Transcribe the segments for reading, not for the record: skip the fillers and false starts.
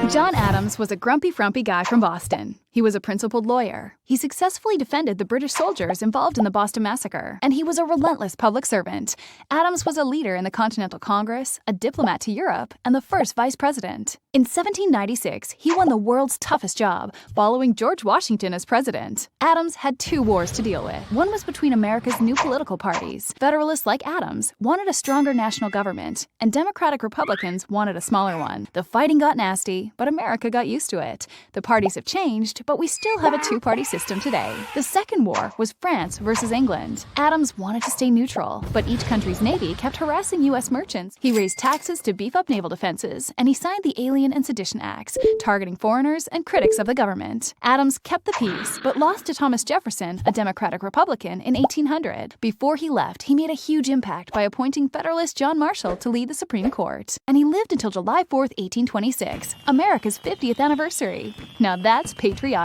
John Adams was a grumpy, frumpy guy from Boston. He was a principled lawyer. He successfully defended the British soldiers involved in the Boston Massacre, and he was a relentless public servant. Adams was a leader in the Continental Congress, a diplomat to Europe, and the first vice president. In 1796, he won the world's toughest job, following George Washington as president. Adams had two wars to deal with. One was between America's new political parties. Federalists like Adams wanted a stronger national government, and Democratic Republicans wanted a smaller one. The fighting got nasty, but America got used to it. The parties have changed, but we still have a two-party system today. The second war was France versus England. Adams wanted to stay neutral, but each country's navy kept harassing U.S. merchants. He raised taxes to beef up naval defenses, and he signed the Alien and Sedition Acts, targeting foreigners and critics of the government. Adams kept the peace, but lost to Thomas Jefferson, a Democratic Republican, in 1800. Before he left, he made a huge impact by appointing Federalist John Marshall to lead the Supreme Court. And he lived until July 4th, 1826, America's 50th anniversary. Now that's patriotic.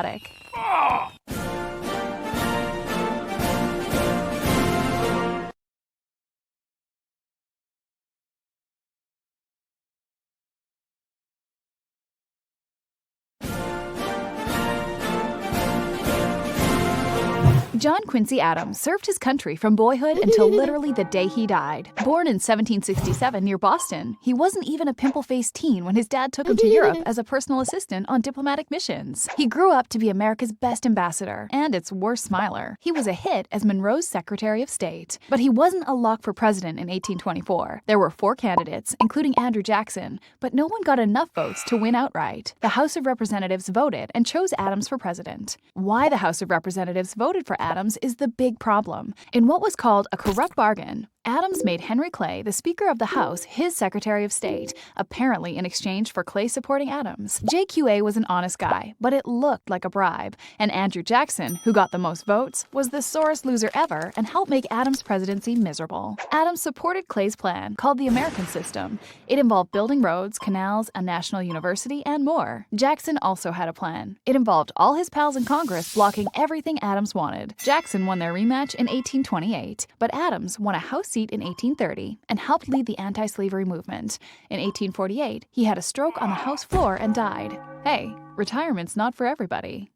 John Quincy Adams served his country from boyhood until literally the day he died. Born in 1767 near Boston, he wasn't even a pimple-faced teen when his dad took him to Europe as a personal assistant on diplomatic missions. He grew up to be America's best ambassador and its worst smiler. He was a hit as Monroe's Secretary of State. But he wasn't a lock for president in 1824. There were 4 candidates, including Andrew Jackson, but no one got enough votes to win outright. The House of Representatives voted and chose Adams for president. Why the House of Representatives voted for Adams is the big problem. In what was called a corrupt bargain, Adams made Henry Clay, the Speaker of the House, his Secretary of State, apparently in exchange for Clay supporting Adams. JQA was an honest guy, but it looked like a bribe. And Andrew Jackson, who got the most votes, was the sorest loser ever and helped make Adams' presidency miserable. Adams supported Clay's plan, called the American System. It involved building roads, canals, a national university, and more. Jackson also had a plan. It involved all his pals in Congress blocking everything Adams wanted. Jackson won their rematch in 1828, but Adams won a House seat in 1830 and helped lead the anti-slavery movement. In 1848, he had a stroke on the House floor and died. Hey, retirement's not for everybody.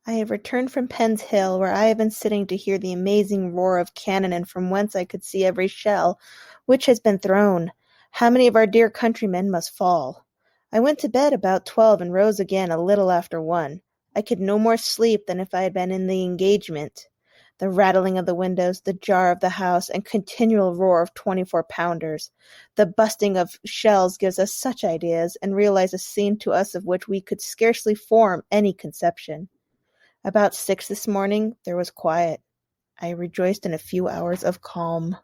I have returned from Penn's Hill, where I have been sitting to hear the amazing roar of cannon, and from whence I could see every shell which has been thrown. How many of our dear countrymen must fall? I went to bed about 12 and rose again a little after 1. I could no more sleep than if I had been in the engagement. The rattling of the windows, the jar of the house, and continual roar of 24-pounders. The busting of shells gives us such ideas, and realize a scene to us of which we could scarcely form any conception. About 6 this morning there was quiet. I rejoiced in a few hours of calm.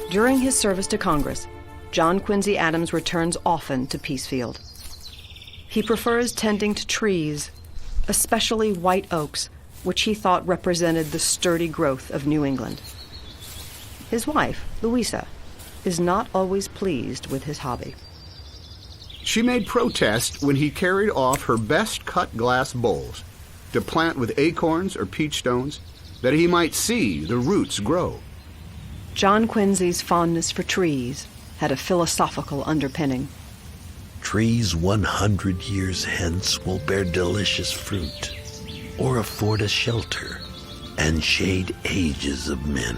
During his service to Congress, John Quincy Adams returns often to Peacefield. He prefers tending to trees, especially white oaks, which he thought represented the sturdy growth of New England. His wife, Louisa, is not always pleased with his hobby. She made protest when he carried off her best cut glass bowls to plant with acorns or peach stones, that he might see the roots grow. John Quincy's fondness for trees had a philosophical underpinning. Trees 100 years hence will bear delicious fruit, or afford us shelter, and shade ages of men.